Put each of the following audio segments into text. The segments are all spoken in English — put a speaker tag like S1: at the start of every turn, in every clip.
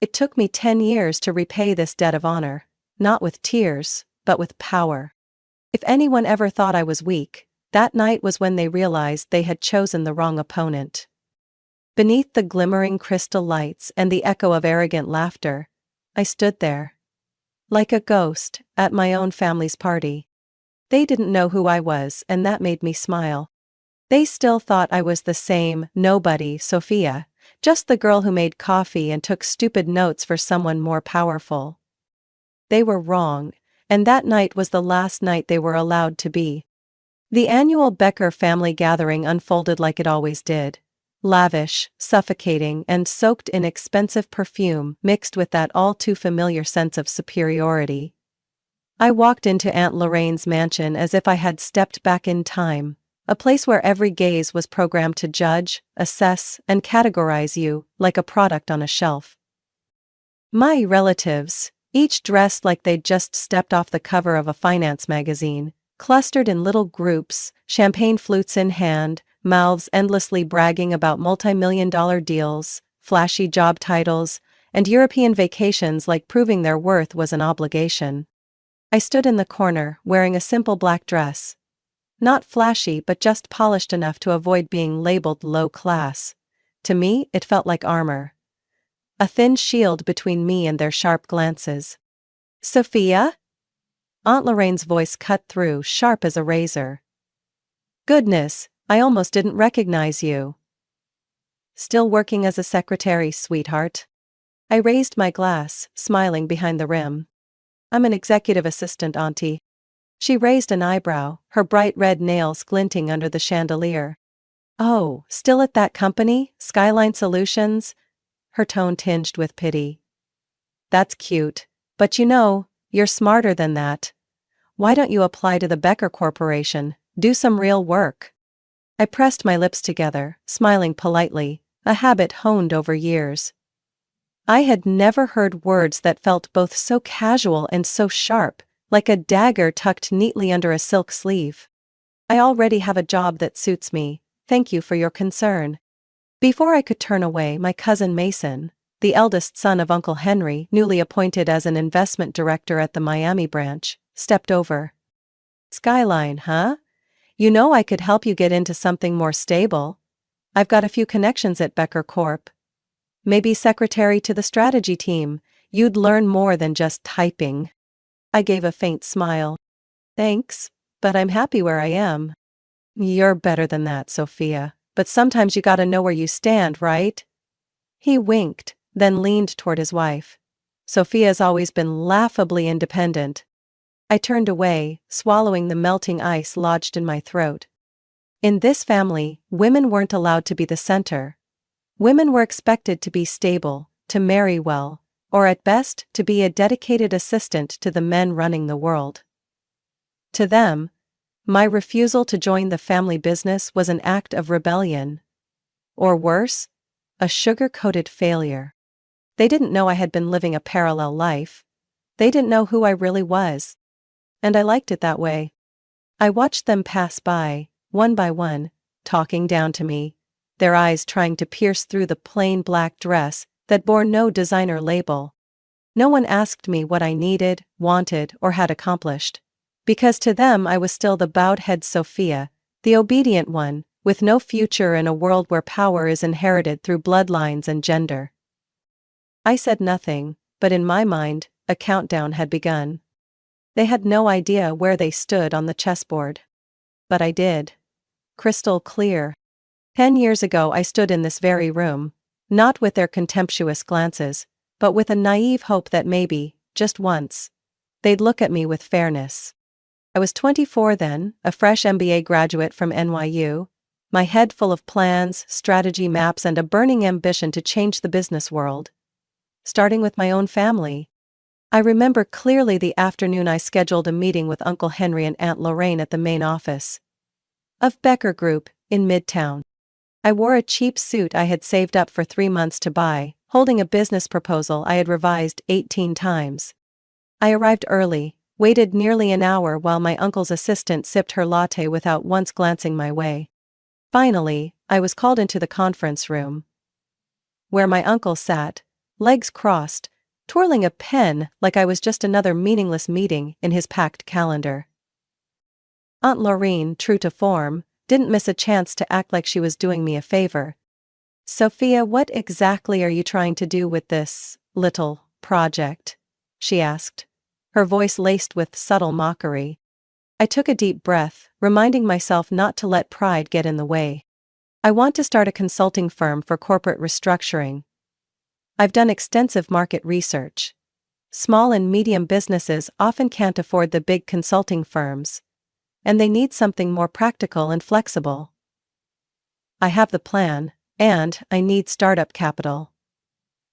S1: It took me 10 years to repay this debt of honor, not with tears, but with power. If anyone ever thought I was weak, that night was when they realized they had chosen the wrong opponent. Beneath the glimmering crystal lights and the echo of arrogant laughter, I stood there. Like a ghost, at my own family's party. They didn't know who I was, and that made me smile. They still thought I was the same nobody Sophia, just the girl who made coffee and took stupid notes for someone more powerful. They were wrong, and that night was the last night they were allowed to be. The annual Becker family gathering unfolded like it always did. Lavish, suffocating, and soaked in expensive perfume mixed with that all-too-familiar sense of superiority. I walked into Aunt Lorraine's mansion as if I had stepped back in time, a place where every gaze was programmed to judge, assess, and categorize you, like a product on a shelf. My relatives, each dressed like they'd just stepped off the cover of a finance magazine, clustered in little groups, champagne flutes in hand, mouths endlessly bragging about multi-million-dollar deals, flashy job titles, and European vacations like proving their worth was an obligation. I stood in the corner, wearing a simple black dress. Not flashy but just polished enough to avoid being labeled low class. To me, it felt like armor. A thin shield between me and their sharp glances. "Sophia?" Aunt Lorraine's voice cut through, sharp as a razor. "Goodness, I almost didn't recognize you." "Still working as a secretary, sweetheart?" I raised my glass, smiling behind the rim. "I'm an executive assistant, Auntie." She raised an eyebrow, her bright red nails glinting under the chandelier. "Oh, still at that company, Skyline Solutions?" Her tone tinged with pity. "That's cute, but you're smarter than that. Why don't you apply to the Becker Corporation, do some real work?" I pressed my lips together, smiling politely, a habit honed over years. I had never heard words that felt both so casual and so sharp, like a dagger tucked neatly under a silk sleeve. "I already have a job that suits me, thank you for your concern." Before I could turn away, my cousin Mason, the eldest son of Uncle Henry, newly appointed as an investment director at the Miami branch, stepped over. "Skyline, huh? I could help you get into something more stable. I've got a few connections at Becker Corp. Maybe secretary to the strategy team, you'd learn more than just typing." I gave a faint smile. "Thanks, but I'm happy where I am." "You're better than that, Sophia, but sometimes you gotta know where you stand, right?" He winked, then leaned toward his wife. "Sophia's always been laughably independent." I turned away, swallowing the melting ice lodged in my throat. In this family, women weren't allowed to be the center. Women were expected to be stable, to marry well, or at best to be a dedicated assistant to the men running the world. To them, my refusal to join the family business was an act of rebellion. Or worse, a sugar-coated failure. They didn't know I had been living a parallel life. They didn't know who I really was. And I liked it that way. I watched them pass by, one by one, talking down to me, their eyes trying to pierce through the plain black dress that bore no designer label. No one asked me what I needed, wanted, or had accomplished. Because to them I was still the bowed-head Sophia, the obedient one, with no future in a world where power is inherited through bloodlines and gender. I said nothing, but in my mind, a countdown had begun. They had no idea where they stood on the chessboard. But I did. Crystal clear. 10 years ago I stood in this very room, not with their contemptuous glances, but with a naive hope that maybe, just once, they'd look at me with fairness. I was 24 then, a fresh MBA graduate from NYU, my head full of plans, strategy maps, and a burning ambition to change the business world. Starting with my own family. I remember clearly the afternoon I scheduled a meeting with Uncle Henry and Aunt Lorraine at the main office of Becker Group, in Midtown. I wore a cheap suit I had saved up for 3 months to buy, holding a business proposal I had revised 18 times. I arrived early, waited nearly an hour while my uncle's assistant sipped her latte without once glancing my way. Finally, I was called into the conference room, where my uncle sat, legs crossed, twirling a pen like I was just another meaningless meeting in his packed calendar. Aunt Lorraine, true to form, didn't miss a chance to act like she was doing me a favor. "Sophia, what exactly are you trying to do with this little project?" she asked, her voice laced with subtle mockery. I took a deep breath, reminding myself not to let pride get in the way. "I want to start a consulting firm for corporate restructuring. I've done extensive market research. Small and medium businesses often can't afford the big consulting firms, and they need something more practical and flexible. I have the plan, and I need startup capital.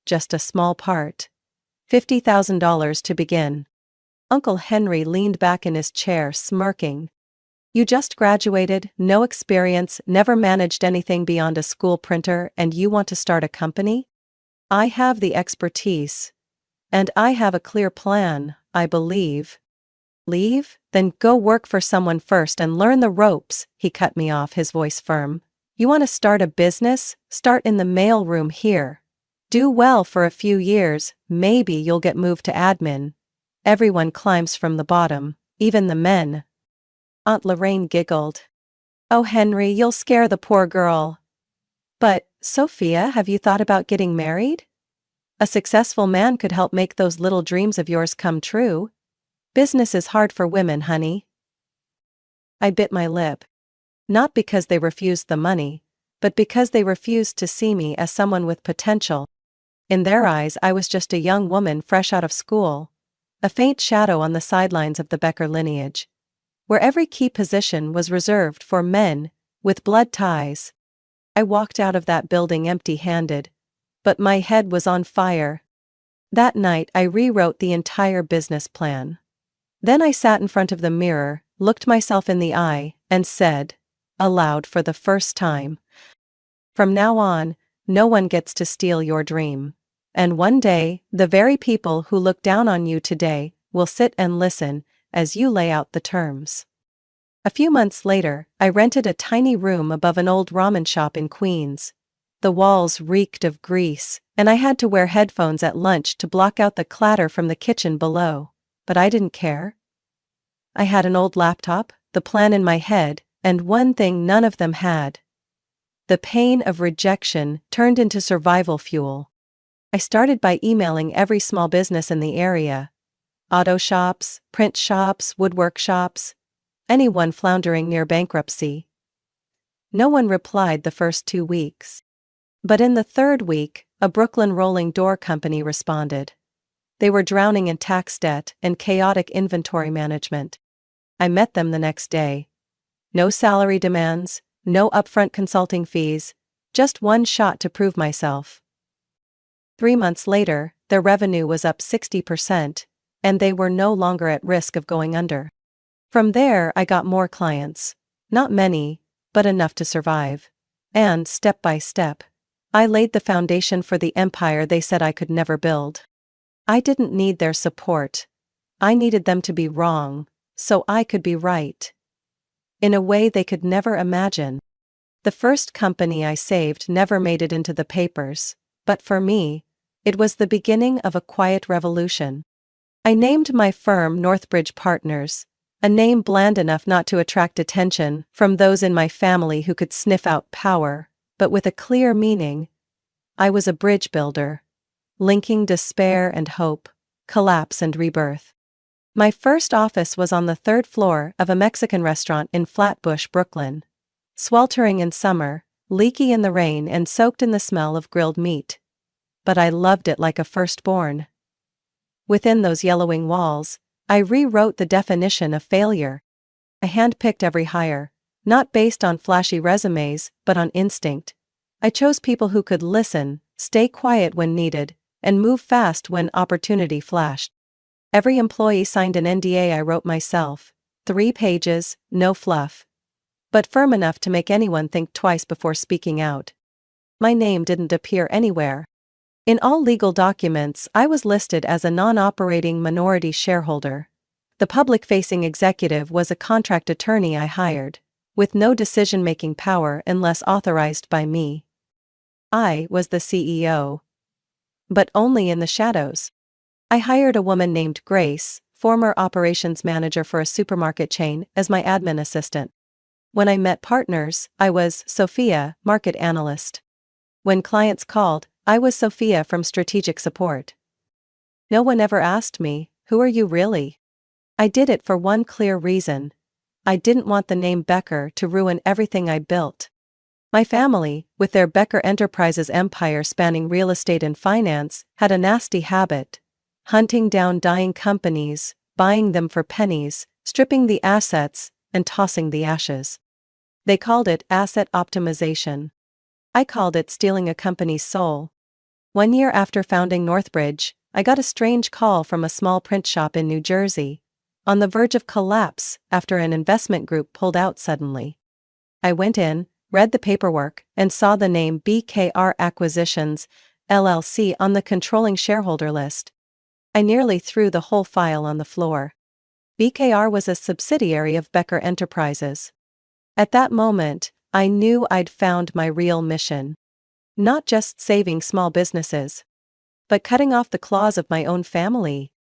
S1: Just a small part. $50,000 to begin." Uncle Henry leaned back in his chair, smirking. "You just graduated, no experience, never managed anything beyond a school printer, and you want to start a company? I have the expertise. And I have a clear plan, I believe." "Leave? Then go work for someone first and learn the ropes," he cut me off, his voice firm. "You want to start a business? Start in the mailroom here. Do well for a few years, maybe you'll get moved to admin. Everyone climbs from the bottom, even the men." Aunt Lorraine giggled. "Oh, Henry, you'll scare the poor girl." "But, Sophia, have you thought about getting married? A successful man could help make those little dreams of yours come true. Business is hard for women, honey." I bit my lip. Not because they refused the money, but because they refused to see me as someone with potential. In their eyes, I was just a young woman fresh out of school, a faint shadow on the sidelines of the Becker lineage, where every key position was reserved for men with blood ties. I walked out of that building empty-handed, but my head was on fire. That night I rewrote the entire business plan. Then I sat in front of the mirror, looked myself in the eye, and said, aloud for the first time, "From now on, no one gets to steal your dream. And one day, the very people who look down on you today will sit and listen as you lay out the terms." A few months later, I rented a tiny room above an old ramen shop in Queens. The walls reeked of grease, and I had to wear headphones at lunch to block out the clatter from the kitchen below. But I didn't care. I had an old laptop, the plan in my head, and one thing none of them had. The pain of rejection turned into survival fuel. I started by emailing every small business in the area. Auto shops, print shops, woodwork shops. Anyone floundering near bankruptcy. No one replied the first 2 weeks. But in the third week, a Brooklyn rolling door company responded. They were drowning in tax debt and chaotic inventory management. I met them the next day. No salary demands, no upfront consulting fees, just one shot to prove myself. 3 months later, their revenue was up 60%, and they were no longer at risk of going under. From there, I got more clients. Not many, but enough to survive. And, step by step, I laid the foundation for the empire they said I could never build. I didn't need their support. I needed them to be wrong, so I could be right. In a way they could never imagine. The first company I saved never made it into the papers, but for me, it was the beginning of a quiet revolution. I named my firm Northbridge Partners, a name bland enough not to attract attention from those in my family who could sniff out power, but with a clear meaning. I was a bridge builder, linking despair and hope, collapse and rebirth. My first office was on the 3rd floor of a Mexican restaurant in Flatbush, Brooklyn. Sweltering in summer, leaky in the rain and soaked in the smell of grilled meat. But I loved it like a firstborn. Within those yellowing walls, I rewrote the definition of failure. I handpicked every hire, not based on flashy resumes, but on instinct. I chose people who could listen, stay quiet when needed, and move fast when opportunity flashed. Every employee signed an NDA I wrote myself, 3 pages, no fluff. But firm enough to make anyone think twice before speaking out. My name didn't appear anywhere. In all legal documents, I was listed as a non-operating minority shareholder. The public-facing executive was a contract attorney I hired, with no decision-making power unless authorized by me. I was the CEO. but only in the shadows. I hired a woman named Grace, former operations manager for a supermarket chain, as my admin assistant. When I met partners, I was Sophia, market analyst. When clients called, I was Sophia from strategic support. No one ever asked me, "Who are you really?" I did it for one clear reason. I didn't want the name Becker to ruin everything I built. My family, with their Becker Enterprises empire spanning real estate and finance, had a nasty habit: hunting down dying companies, buying them for pennies, stripping the assets, and tossing the ashes. They called it asset optimization. I called it stealing a company's soul. 1 year after founding Northbridge, I got a strange call from a small print shop in New Jersey, on the verge of collapse after an investment group pulled out suddenly. I went in, read the paperwork, and saw the name BKR Acquisitions, LLC on the controlling shareholder list. I nearly threw the whole file on the floor. BKR was a subsidiary of Becker Enterprises. At that moment, I knew I'd found my real mission. Not just saving small businesses, but cutting off the claws of my own family.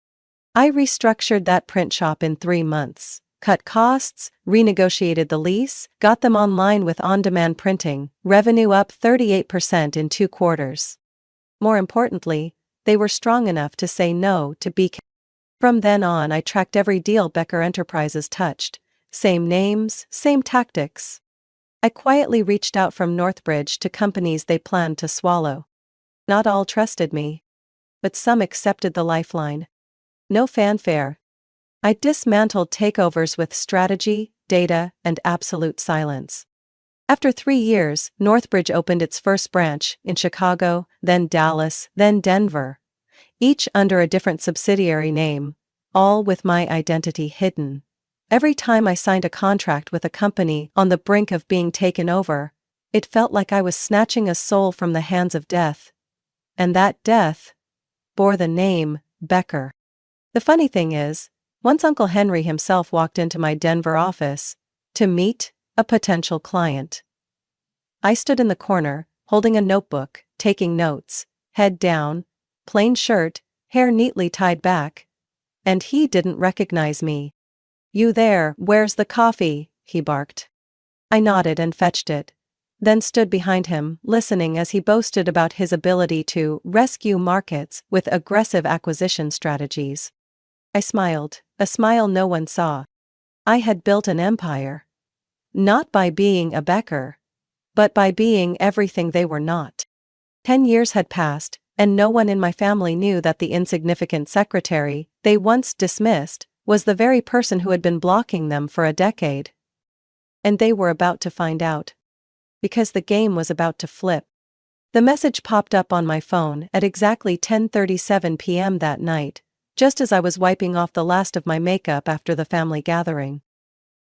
S1: I restructured that print shop in 3 months, cut costs, renegotiated the lease, got them online with on-demand printing, revenue up 38% in 2 quarters. More importantly, they were strong enough to say no to BK. From then on, I tracked every deal Becker Enterprises touched. Same names, same tactics. I quietly reached out from Northbridge to companies they planned to swallow. Not all trusted me, but some accepted the lifeline. No fanfare. I dismantled takeovers with strategy, data, and absolute silence. After 3 years, Northbridge opened its first branch in Chicago, then Dallas, then Denver, each under a different subsidiary name, all with my identity hidden. Every time I signed a contract with a company on the brink of being taken over, it felt like I was snatching a soul from the hands of death. And that death bore the name Becker. The funny thing is, once Uncle Henry himself walked into my Denver office to meet a potential client. I stood in the corner, holding a notebook, taking notes, head down, plain shirt, hair neatly tied back. And he didn't recognize me. "You there, where's the coffee?" he barked. I nodded and fetched it, then stood behind him, listening as he boasted about his ability to rescue markets with aggressive acquisition strategies. I smiled, a smile no one saw. I had built an empire. Not by being a Becker, but by being everything they were not. 10 years had passed, and no one in my family knew that the insignificant secretary they once dismissed was the very person who had been blocking them for a decade. And they were about to find out. Because the game was about to flip. The message popped up on my phone at exactly 10:37 p.m. that night, just as I was wiping off the last of my makeup after the family gathering.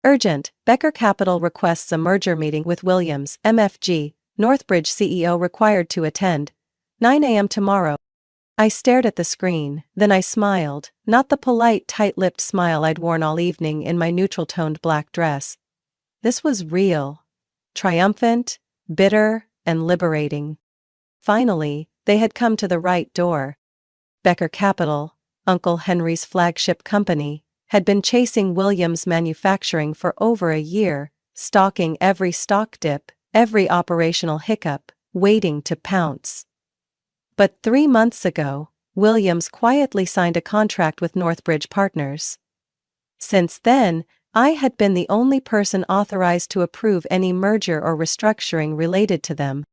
S1: Urgent, Becker Capital requests a merger meeting with Williams, MFG, Northbridge CEO required to attend, 9 a.m. tomorrow. I stared at the screen, then I smiled, not the polite tight-lipped smile I'd worn all evening in my neutral-toned black dress. This was real. Triumphant, bitter, and liberating. Finally, they had come to the right door. Becker Capital, Uncle Henry's flagship company, had been chasing Williams Manufacturing for over a year, stalking every stock dip, every operational hiccup, waiting to pounce. But 3 months ago, Williams quietly signed a contract with Northbridge Partners. Since then, I had been the only person authorized to approve any merger or restructuring related to them.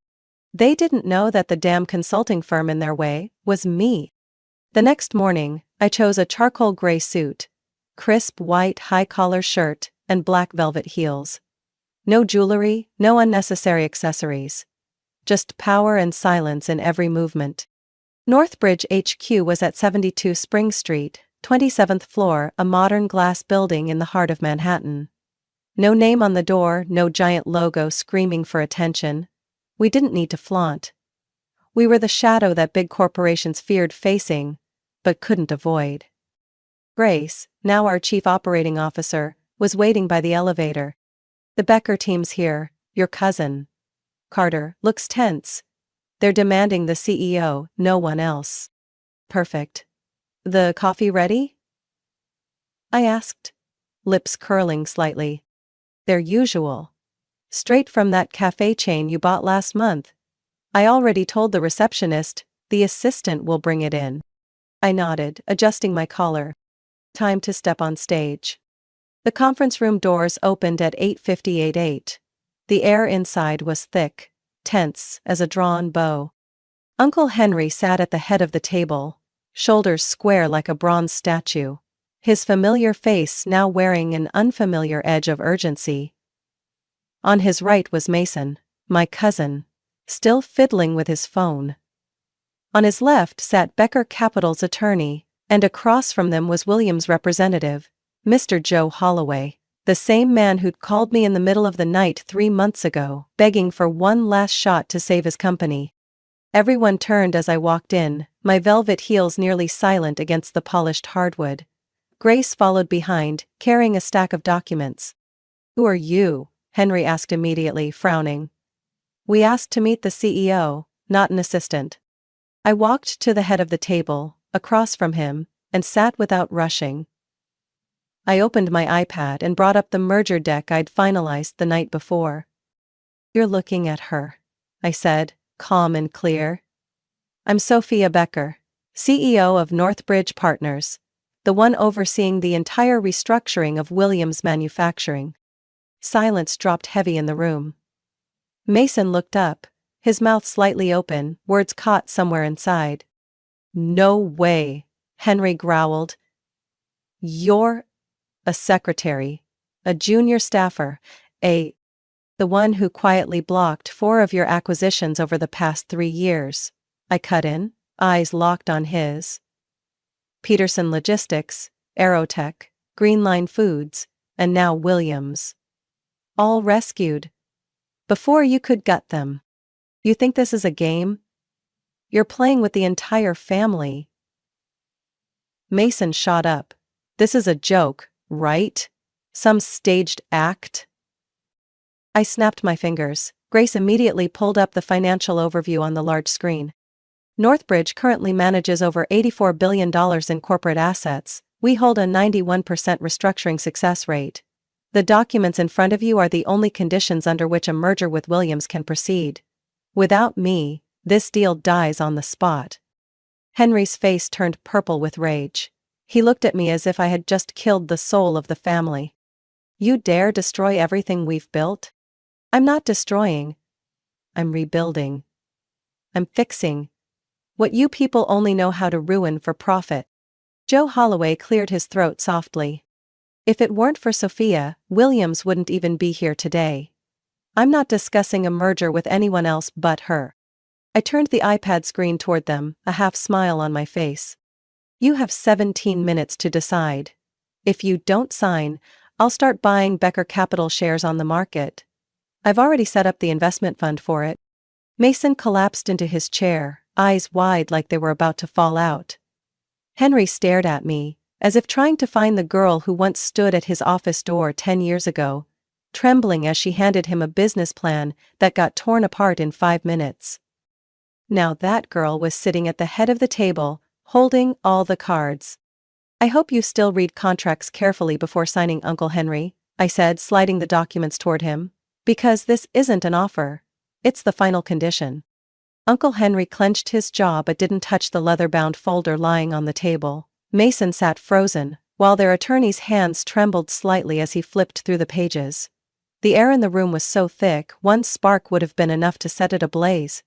S1: They didn't know that the damn consulting firm in their way was me. The next morning, I chose a charcoal gray suit, crisp white high-collar shirt, and black velvet heels. No jewelry, no unnecessary accessories. Just power and silence in every movement. Northbridge HQ was at 72 Spring Street, 27th floor, a modern glass building in the heart of Manhattan. No name on the door, no giant logo screaming for attention. We didn't need to flaunt. We were the shadow that big corporations feared facing, but couldn't avoid. Grace, now our chief operating officer, was waiting by the elevator. "The Becker team's here, your cousin. Carter looks tense. They're demanding the CEO, no one else. Perfect. The coffee ready? I asked, lips curling slightly. Their usual. Straight from that cafe chain you bought last month. I already told the receptionist, the assistant will bring it in. I nodded, adjusting my collar. Time to step on stage. The conference room doors opened at 8:58. The air inside was thick, tense as a drawn bow. Uncle Henry sat at the head of the table, shoulders square like a bronze statue, his familiar face now wearing an unfamiliar edge of urgency. On his right was Mason, my cousin, still fiddling with his phone. On his left sat Becker Capital's attorney, and across from them was Williams' representative, Mr. Joe Holloway, the same man who'd called me in the middle of the night 3 months ago, begging for one last shot to save his company. Everyone turned as I walked in, my velvet heels nearly silent against the polished hardwood. Grace followed behind, carrying a stack of documents. "Who are you?" Henry asked immediately, frowning. "We asked to meet the CEO, not an assistant." I walked to the head of the table, across from him, and sat without rushing. I opened my iPad and brought up the merger deck I'd finalized the night before. "You're looking at her," I said, calm and clear. "I'm Sophia Becker, CEO of Northbridge Partners, the one overseeing the entire restructuring of Williams Manufacturing." Silence dropped heavy in the room. Mason looked up, his mouth slightly open, words caught somewhere inside. "No way," Henry growled. "You're a secretary, a junior staffer, the one who quietly blocked 4 of your acquisitions over the past 3 years. I cut in, eyes locked on his. Peterson Logistics, Aerotech, Greenline Foods, and now Williams. All rescued. Before you could gut them. You think this is a game? You're playing with the entire family." Mason shot up. "This is a joke, right? Some staged act?" I snapped my fingers. Grace immediately pulled up the financial overview on the large screen. "Northbridge currently manages over $84 billion in corporate assets. We hold a 91% restructuring success rate. The documents in front of you are the only conditions under which a merger with Williams can proceed. Without me, this deal dies on the spot." Henry's face turned purple with rage. He looked at me as if I had just killed the soul of the family. "You dare destroy everything we've built?" "I'm not destroying. I'm rebuilding. I'm fixing. What you people only know how to ruin for profit." Joe Holloway cleared his throat softly. "If it weren't for Sophia, Williams wouldn't even be here today. I'm not discussing a merger with anyone else but her." I turned the iPad screen toward them, a half smile on my face. "You have 17 minutes to decide. If you don't sign, I'll start buying Becker Capital shares on the market. I've already set up the investment fund for it." Mason collapsed into his chair, eyes wide like they were about to fall out. Henry stared at me, as if trying to find the girl who once stood at his office door 10 years ago, trembling as she handed him a business plan that got torn apart in 5 minutes. Now that girl was sitting at the head of the table, holding all the cards. "I hope you still read contracts carefully before signing, Uncle Henry," I said, sliding the documents toward him. "Because this isn't an offer. It's the final condition." Uncle Henry clenched his jaw but didn't touch the leather-bound folder lying on the table. Mason sat frozen, while their attorney's hands trembled slightly as he flipped through the pages. The air in the room was so thick, one spark would have been enough to set it ablaze.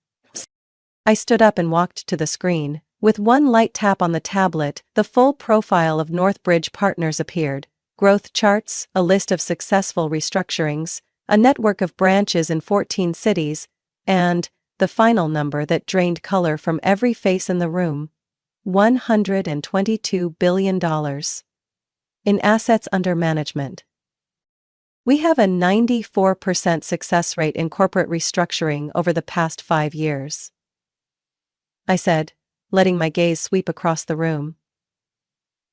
S1: I stood up and walked to the screen. With one light tap on the tablet, the full profile of Northbridge Partners appeared. Growth charts, a list of successful restructurings, a network of branches in 14 cities, and the final number that drained color from every face in the room. $122 billion. In assets under management. "We have a 94% success rate in corporate restructuring over the past 5 years." I said, letting my gaze sweep across the room.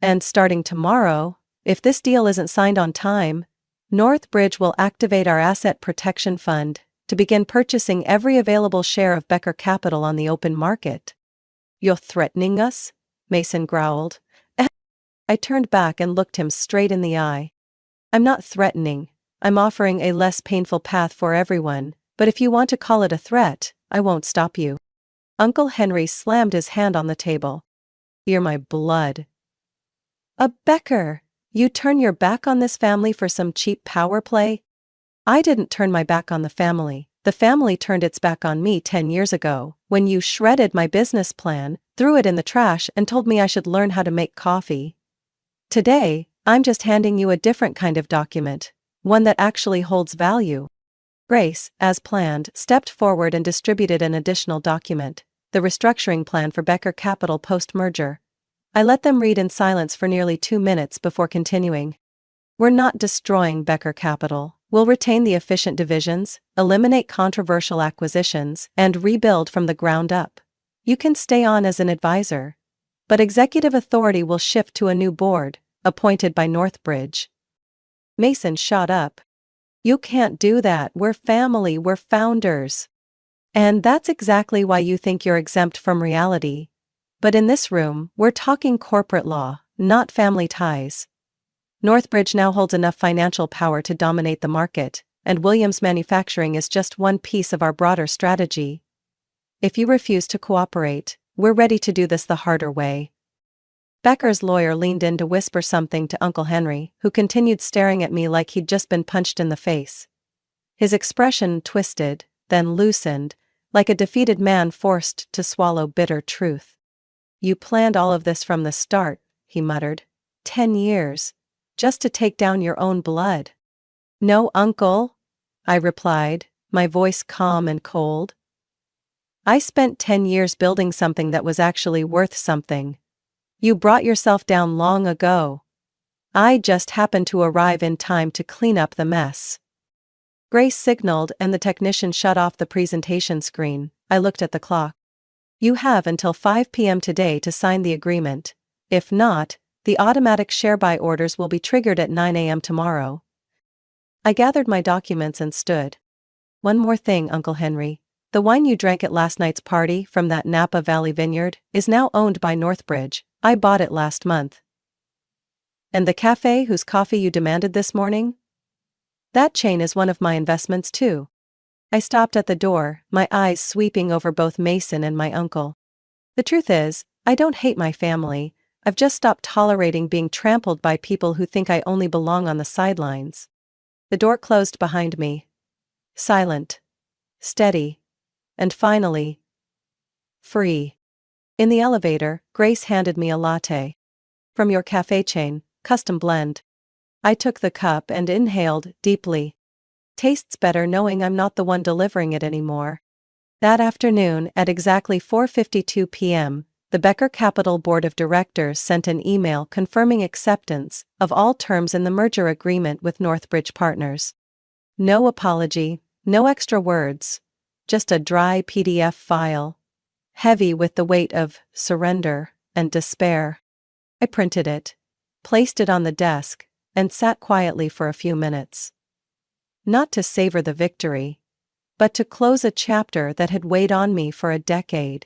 S1: "And starting tomorrow, if this deal isn't signed on time, Northbridge will activate our asset protection fund, to begin purchasing every available share of Becker Capital on the open market. "You're threatening us?" Mason growled. I turned back and looked him straight in the eye. "I'm not threatening, I'm offering a less painful path for everyone, but if you want to call it a threat, I won't stop you." Uncle Henry slammed his hand on the table. "You're my blood." "A Becker! You turn your back on this family for some cheap power play?" "I didn't turn my back on the family turned its back on me 10 years ago, when you shredded my business plan, threw it in the trash and told me I should learn how to make coffee. Today, I'm just handing you a different kind of document, one that actually holds value." Grace, as planned, stepped forward and distributed an additional document, the restructuring plan for Becker Capital post-merger. I let them read in silence for nearly 2 minutes before continuing. "We're not destroying Becker Capital. We'll retain the efficient divisions, eliminate controversial acquisitions, and rebuild from the ground up. You can stay on as an advisor, but executive authority will shift to a new board, appointed by Northbridge." Mason shot up. "You can't do that. We're family, we're founders. And that's exactly why you think you're exempt from reality. But in this room, we're talking corporate law, not family ties. Northbridge now holds enough financial power to dominate the market, and Williams Manufacturing is just one piece of our broader strategy. If you refuse to cooperate, we're ready to do this the harder way." Becker's lawyer leaned in to whisper something to Uncle Henry, who continued staring at me like he'd just been punched in the face. His expression twisted, then loosened, like a defeated man forced to swallow bitter truth. "You planned all of this from the start," he muttered. 10 years. Just to take down your own blood." "No, Uncle," I replied, my voice calm and cold. "I spent 10 years building something that was actually worth something. You brought yourself down long ago. I just happened to arrive in time to clean up the mess." Grace signaled and the technician shut off the presentation screen. I looked at the clock. "You have until 5 p.m. today to sign the agreement. If not, the automatic share buy orders will be triggered at 9 a.m. tomorrow." I gathered my documents and stood. "One more thing, Uncle Henry. The wine you drank at last night's party from that Napa Valley vineyard is now owned by Northbridge. I bought it last month." "And the cafe whose coffee you demanded this morning?" "That chain is one of my investments too." I stopped at the door, my eyes sweeping over both Mason and my uncle. "The truth is, I don't hate my family. I've just stopped tolerating being trampled by people who think I only belong on the sidelines." The door closed behind me. Silent. Steady. And finally, free. In the elevator, Grace handed me a latte. "From your cafe chain, custom blend." I took the cup and inhaled deeply. Tastes better knowing I'm not the one delivering it anymore. That afternoon, at exactly 4:52 p.m., the Becker Capital Board of Directors sent an email confirming acceptance of all terms in the merger agreement with Northbridge Partners. No apology, no extra words. Just a dry PDF file, heavy with the weight of surrender and despair. I printed it, placed it on the desk, and sat quietly for a few minutes. Not to savor the victory, but to close a chapter that had weighed on me for a decade.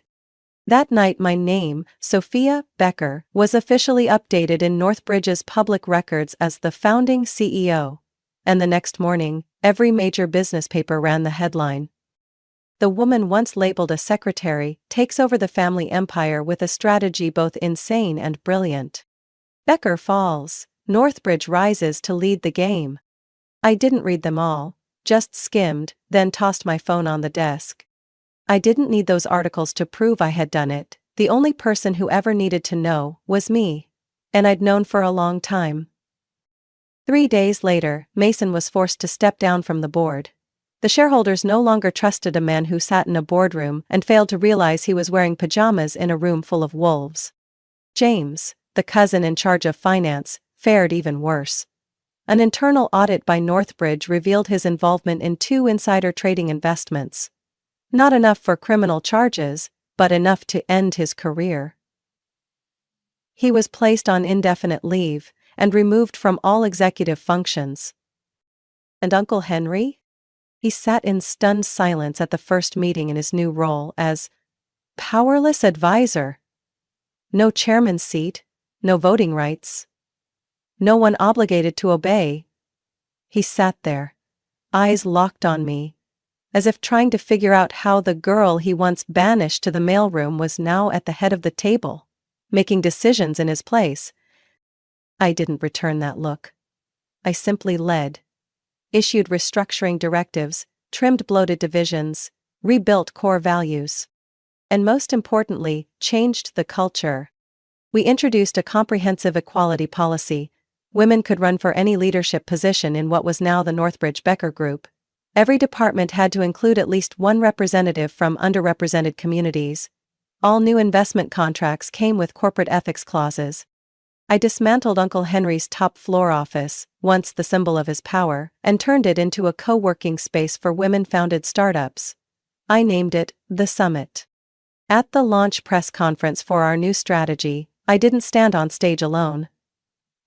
S1: That night my name, Sophia Becker, was officially updated in Northbridge's public records as the founding CEO, and the next morning, every major business paper ran the headline. "The woman once labeled a secretary takes over the family empire with a strategy both insane and brilliant. Becker falls, Northbridge rises to lead the game." I didn't read them all, just skimmed, then tossed my phone on the desk. I didn't need those articles to prove I had done it. The only person who ever needed to know was me. And I'd known for a long time. 3 days later, Mason was forced to step down from the board. The shareholders no longer trusted a man who sat in a boardroom and failed to realize he was wearing pajamas in a room full of wolves. James, the cousin in charge of finance, fared even worse. An internal audit by Northbridge revealed his involvement in 2 insider trading investments. Not enough for criminal charges, but enough to end his career. He was placed on indefinite leave and removed from all executive functions. And Uncle Henry? He sat in stunned silence at the first meeting in his new role as powerless advisor. No chairman's seat, no voting rights. No one obligated to obey. He sat there, eyes locked on me, as if trying to figure out how the girl he once banished to the mailroom was now at the head of the table, making decisions in his place. I didn't return that look. I simply led. Issued restructuring directives, trimmed bloated divisions, rebuilt core values. And most importantly, changed the culture. We introduced a comprehensive equality policy. Women could run for any leadership position in what was now the Northbridge Becker Group. Every department had to include at least one representative from underrepresented communities. All new investment contracts came with corporate ethics clauses. I dismantled Uncle Henry's top floor office, once the symbol of his power, and turned it into a co-working space for women-founded startups. I named it The Summit. At the launch press conference for our new strategy, I didn't stand on stage alone.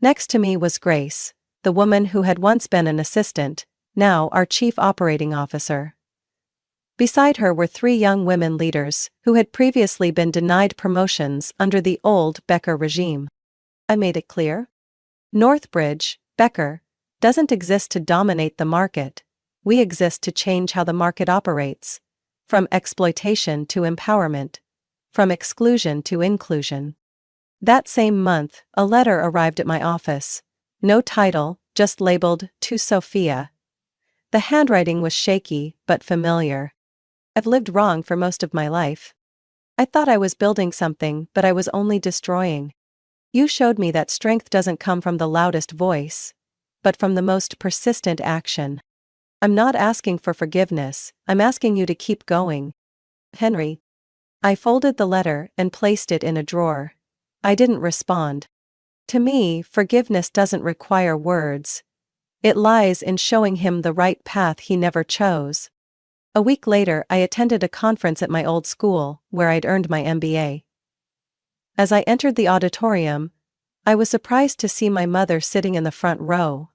S1: Next to me was Grace, the woman who had once been an assistant, now our chief operating officer. Beside her were 3 young women leaders who had previously been denied promotions under the old Becker regime. I made it clear. Northbridge, Becker, doesn't exist to dominate the market. We exist to change how the market operates. From exploitation to empowerment. From exclusion to inclusion. That same month, a letter arrived at my office. No title, just labeled, "To Sophia." The handwriting was shaky, but familiar. I've lived wrong for most of my life. I thought I was building something, but I was only destroying. You showed me that strength doesn't come from the loudest voice, but from the most persistent action. I'm not asking for forgiveness, I'm asking you to keep going. Henry. I folded the letter and placed it in a drawer. I didn't respond. To me, forgiveness doesn't require words. It lies in showing him the right path he never chose. A week later, I attended a conference at my old school, where I'd earned my MBA. As I entered the auditorium, I was surprised to see my mother sitting in the front row.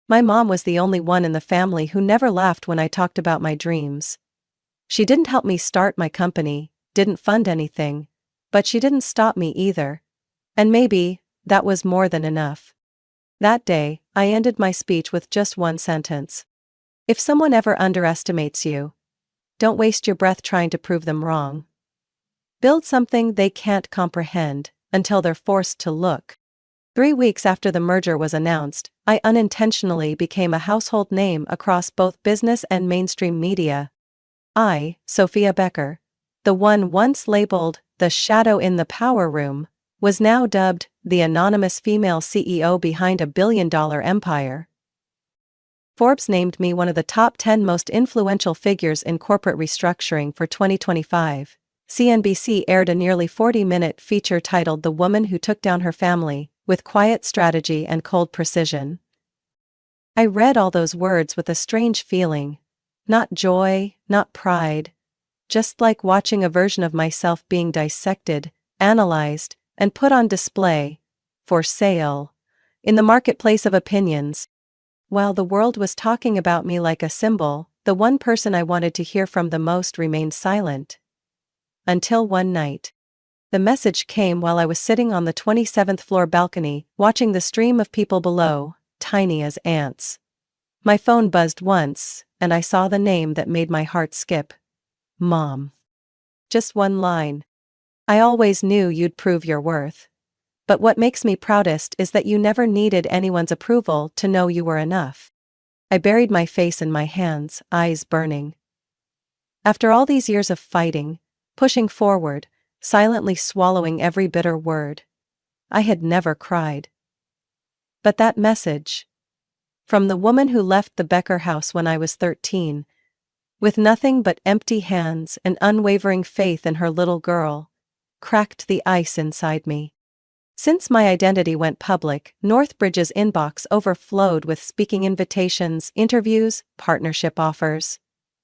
S1: My mom was the only one in the family who never laughed when I talked about my dreams. She didn't help me start my company, didn't fund anything, but she didn't stop me either. And maybe, that was more than enough. That day, I ended my speech with just one sentence. If someone ever underestimates you, don't waste your breath trying to prove them wrong. Build something they can't comprehend, until they're forced to look. 3 weeks after the merger was announced, I unintentionally became a household name across both business and mainstream media. I, Sophia Becker, the one once labeled the shadow in the power room, was now dubbed the anonymous female CEO behind a billion-dollar empire. Forbes named me one of the top 10 most influential figures in corporate restructuring for 2025. CNBC aired a nearly 40-minute feature titled "The Woman Who Took Down Her Family, with Quiet Strategy and Cold Precision." I read all those words with a strange feeling. Not joy, not pride. Just like watching a version of myself being dissected, analyzed, and put on display, for sale, in the marketplace of opinions. While the world was talking about me like a symbol, the one person I wanted to hear from the most remained silent. Until one night. The message came while I was sitting on the 27th floor balcony, watching the stream of people below, tiny as ants. My phone buzzed once, and I saw the name that made my heart skip. Mom. Just one line. I always knew you'd prove your worth. But what makes me proudest is that you never needed anyone's approval to know you were enough. I buried my face in my hands, eyes burning. After all these years of fighting, pushing forward, silently swallowing every bitter word, I had never cried. But that message, from the woman who left the Becker house when I was 13, with nothing but empty hands and unwavering faith in her little girl, cracked the ice inside me. Since my identity went public, Northbridge's inbox overflowed with speaking invitations, interviews, partnership offers.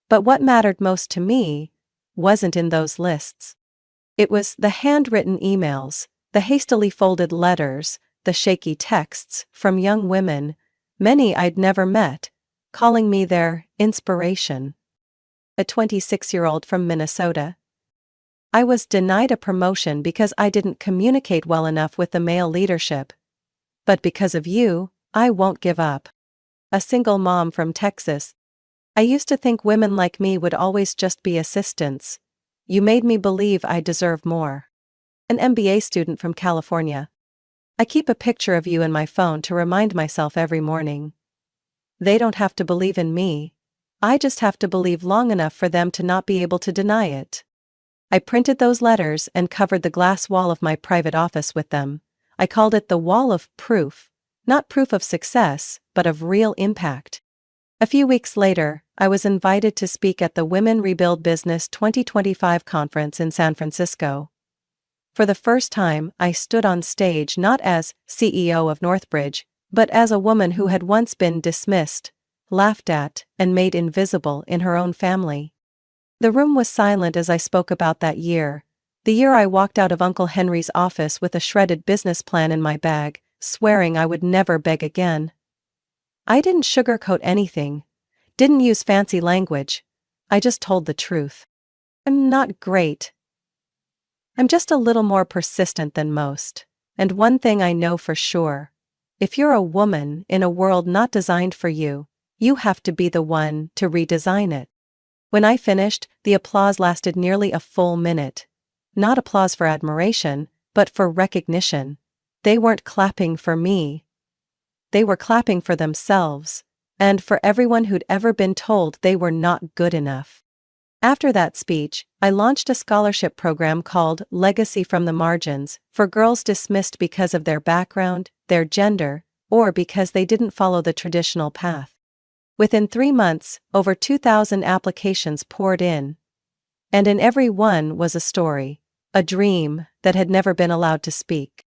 S1: But what mattered most to me wasn't in those lists. It was the handwritten emails, the hastily folded letters, the shaky texts from young women, many I'd never met, calling me their inspiration. A 26-year-old from Minnesota. I was denied a promotion because I didn't communicate well enough with the male leadership. But because of you, I won't give up. A single mom from Texas. I used to think women like me would always just be assistants. You made me believe I deserve more. An MBA student from California. I keep a picture of you in my phone to remind myself every morning. They don't have to believe in me. I just have to believe long enough for them to not be able to deny it. I printed those letters and covered the glass wall of my private office with them. I called it the wall of proof, not proof of success, but of real impact. A few weeks later, I was invited to speak at the Women Rebuild Business 2025 conference in San Francisco. For the first time, I stood on stage not as CEO of Northbridge, but as a woman who had once been dismissed, laughed at, and made invisible in her own family. The room was silent as I spoke about that year, the year I walked out of Uncle Henry's office with a shredded business plan in my bag, swearing I would never beg again. I didn't sugarcoat anything, didn't use fancy language, I just told the truth. I'm not great. I'm just a little more persistent than most. And one thing I know for sure. If you're a woman in a world not designed for you, you have to be the one to redesign it. When I finished, the applause lasted nearly a full minute. Not applause for admiration, but for recognition. They weren't clapping for me. They were clapping for themselves, and for everyone who'd ever been told they were not good enough. After that speech, I launched a scholarship program called Legacy from the Margins for girls dismissed because of their background, their gender, or because they didn't follow the traditional path. Within 3 months, over 2,000 applications poured in. And in every one was a story, a dream that had never been allowed to speak.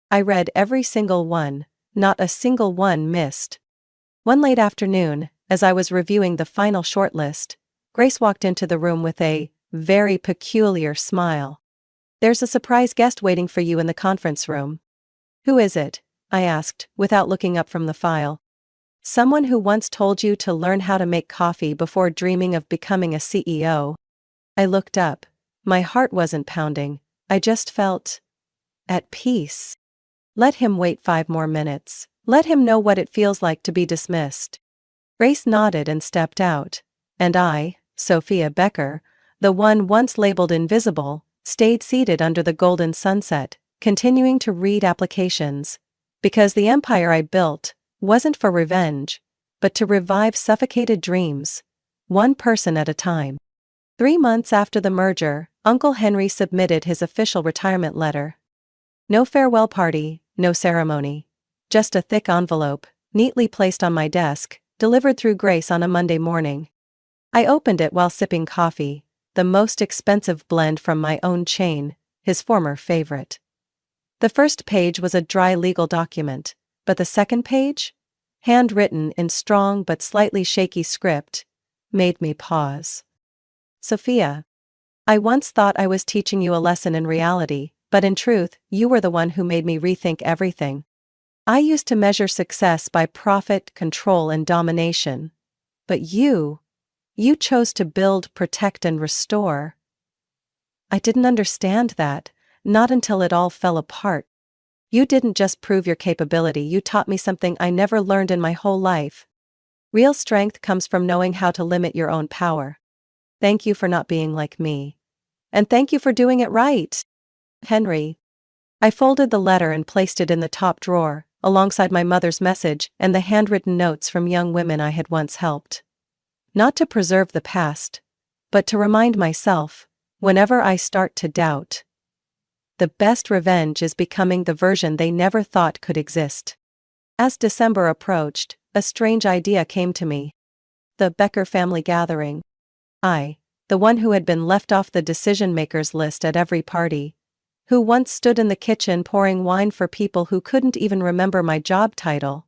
S1: I read every single one, not a single one missed. One late afternoon, as I was reviewing the final shortlist, Grace walked into the room with a very peculiar smile. "There's a surprise guest waiting for you in the conference room." "Who is it?" I asked, without looking up from the file. "Someone who once told you to learn how to make coffee before dreaming of becoming a CEO. I looked up. My heart wasn't pounding. I just felt at peace. Let him wait 5 more minutes. Let him know what it feels like to be dismissed. Grace nodded and stepped out. And I, Sophia Becker, the one once labeled invisible, stayed seated under the golden sunset, continuing to read applications. Because the empire I built wasn't for revenge, but to revive suffocated dreams, one person at a time. 3 months after the merger, Uncle Henry submitted his official retirement letter. No farewell party, no ceremony. Just a thick envelope, neatly placed on my desk, delivered through Grace on a Monday morning. I opened it while sipping coffee, the most expensive blend from my own chain, his former favorite. The first page was a dry legal document, but the second page, handwritten in strong but slightly shaky script, made me pause. "Sophia, I once thought I was teaching you a lesson in reality, but in truth, you were the one who made me rethink everything. I used to measure success by profit, control, and domination. But you chose to build, protect, and restore. I didn't understand that, not until it all fell apart. You didn't just prove your capability, you taught me something I never learned in my whole life. Real strength comes from knowing how to limit your own power. Thank you for not being like me. And thank you for doing it right, Henry." I folded the letter and placed it in the top drawer, alongside my mother's message and the handwritten notes from young women I had once helped. Not to preserve the past, but to remind myself, whenever I start to doubt, the best revenge is becoming the version they never thought could exist. As December approached, a strange idea came to me. The Becker family gathering. I, the one who had been left off the decision-makers list at every party, who once stood in the kitchen pouring wine for people who couldn't even remember my job title,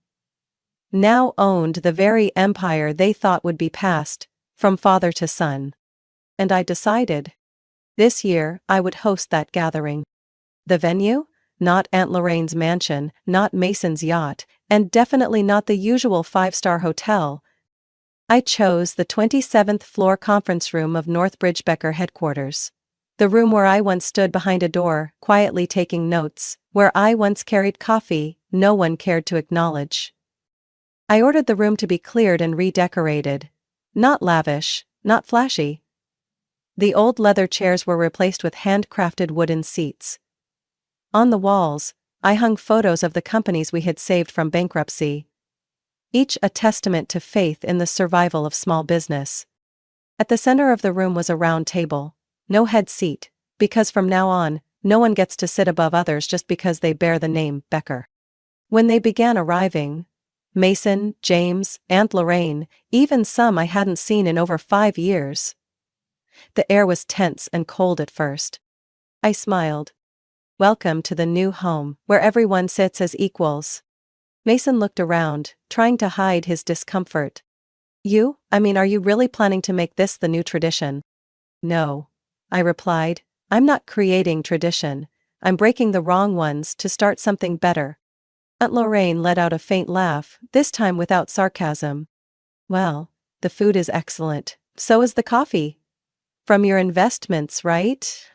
S1: now owned the very empire they thought would be passed from father to son. And I decided, this year I would host that gathering. The venue? Not Aunt Lorraine's mansion, not Mason's yacht, and definitely not the usual 5-star hotel. I chose the 27th floor conference room of Northbridge Becker headquarters. The room where I once stood behind a door, quietly taking notes, where I once carried coffee no one cared to acknowledge. I ordered the room to be cleared and redecorated. Not lavish, not flashy. The old leather chairs were replaced with handcrafted wooden seats. On the walls, I hung photos of the companies we had saved from bankruptcy, each a testament to faith in the survival of small business. At the center of the room was a round table. No head seat, because from now on, no one gets to sit above others just because they bear the name Becker. When they began arriving, Mason, James, Aunt Lorraine, even some I hadn't seen in over 5 years. The air was tense and cold at first. I smiled. Welcome to the new home, where everyone sits as equals. Mason looked around, trying to hide his discomfort. Are you really planning to make this the new tradition? No, I replied. I'm not creating tradition. I'm breaking the wrong ones to start something better. Aunt Lorraine let out a faint laugh, this time without sarcasm. Well, the food is excellent. So is the coffee. From your investments, right?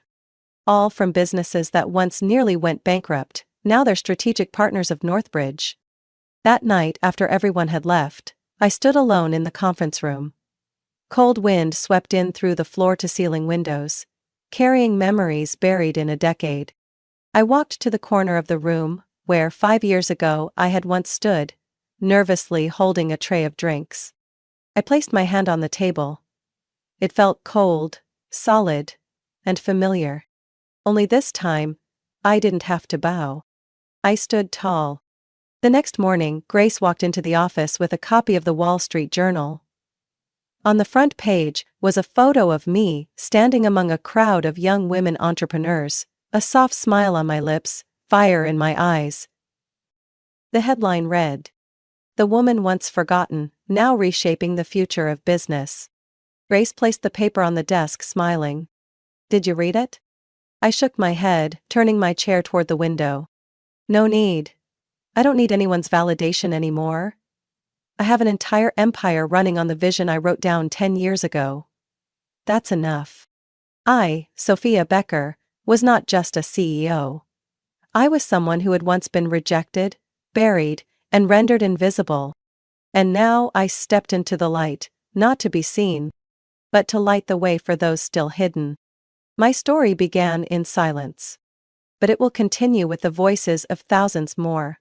S1: All from businesses that once nearly went bankrupt, now they're strategic partners of Northbridge. That night, after everyone had left, I stood alone in the conference room. Cold wind swept in through the floor-to-ceiling windows, carrying memories buried in a decade. I walked to the corner of the room, where 5 years ago I had once stood, nervously holding a tray of drinks. I placed my hand on the table. It felt cold, solid, and familiar. Only this time, I didn't have to bow. I stood tall. The next morning, Grace walked into the office with a copy of the Wall Street Journal. On the front page was a photo of me standing among a crowd of young women entrepreneurs, a soft smile on my lips, fire in my eyes. The headline read, "The woman once forgotten, now reshaping the future of business." Grace placed the paper on the desk, smiling. "Did you read it?" I shook my head, turning my chair toward the window. "No need. I don't need anyone's validation anymore. I have an entire empire running on the vision I wrote down 10 years ago. That's enough." I, Sophia Becker, was not just a CEO. I was someone who had once been rejected, buried, and rendered invisible. And now I stepped into the light, not to be seen, but to light the way for those still hidden. My story began in silence. But it will continue with the voices of thousands more.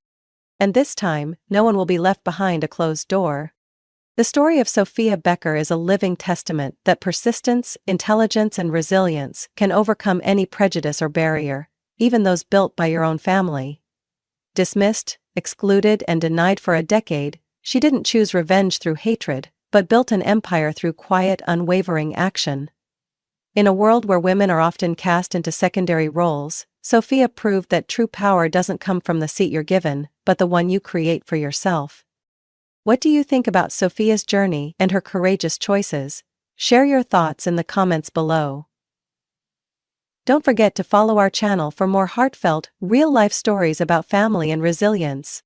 S1: And this time, no one will be left behind a closed door. The story of Sophia Becker is a living testament that persistence, intelligence, and resilience can overcome any prejudice or barrier, even those built by your own family. Dismissed, excluded, and denied for a decade, she didn't choose revenge through hatred, but built an empire through quiet, unwavering action. In a world where women are often cast into secondary roles, Sophia proved that true power doesn't come from the seat you're given, but the one you create for yourself. What do you think about Sophia's journey and her courageous choices? Share your thoughts in the comments below. Don't forget to follow our channel for more heartfelt, real-life stories about family and resilience.